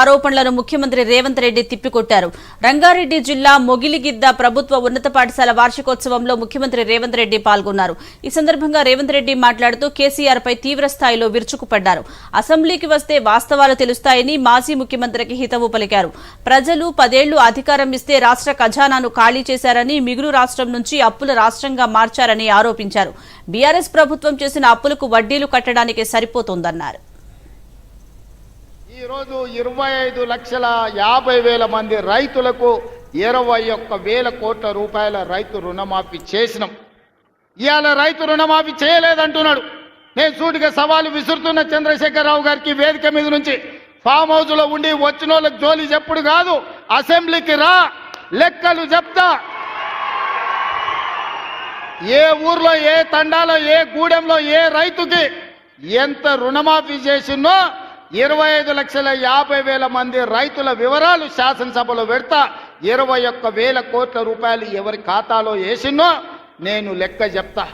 ఆరోపణలను ముఖ్యమంత్రి రేవంత్ రెడ్డి తిప్పికొట్టారు. రంగారెడ్డి జిల్లా మొగిలిగిద్ద ప్రభుత్వ ఉన్నత పాఠశాల వార్షికోత్సవంలో ముఖ్యమంత్రి రేవంత్ రెడ్డి పాల్గొన్నారు. ఈ సందర్భంగా రేవంత్ రెడ్డి మాట్లాడుతూ కేసీఆర్ పై తీవ్ర స్థాయిలో విరుచుకుపడ్డారు. అసెంబ్లీకి వస్తే వాస్తవాలు తెలుస్తాయని మాజీ ముఖ్యమంత్రికి హితవు పలికారు. ప్రజలు 10 ఏళ్లు అధికారం ఇస్తే రాష్ట్ర ఖజానాను ఖాళీ చేశారని, మిగులు రాష్ట్రం నుంచి అప్పుల రాష్ట్రంగా మార్చారని ఆరోపించారు. బీఆర్ఎస్ ప్రభుత్వం చేసిన అప్పులకు వడ్డీలు కట్టడానికి సరిపోతోందన్నారు. ఈ రోజు 25,50,000 మంది రైతులకు 21,000 కోట్ల రూపాయల రైతు రుణమాఫీ చేసినాం. ఇవాళ రైతు రుణమాఫీ చేయలేదంటున్నాడు. నేను సూటిగా సవాలు విసురుతున్న చంద్రశేఖరరావు గారికి వేదిక మీద నుంచి, ఫామ్ హౌస్ లో ఉండి వచ్చిన వాళ్ళకి జోలి చెప్పుడు కాదు, అసెంబ్లీకి రా, లెక్కలు చెప్తా. ఏ ఊర్లో, ఏ తండాలో, ఏ గూడెంలో ఏ రైతుకి ఎంత రుణమాఫీ చేసినో 25,50,000 మంది రైతుల వివరాలు శాసనసభలో పెడతా. 21,000 కోట్ల రూపాయలు ఎవరి ఖాతాలో వేసినో నేను లెక్క చెప్తా.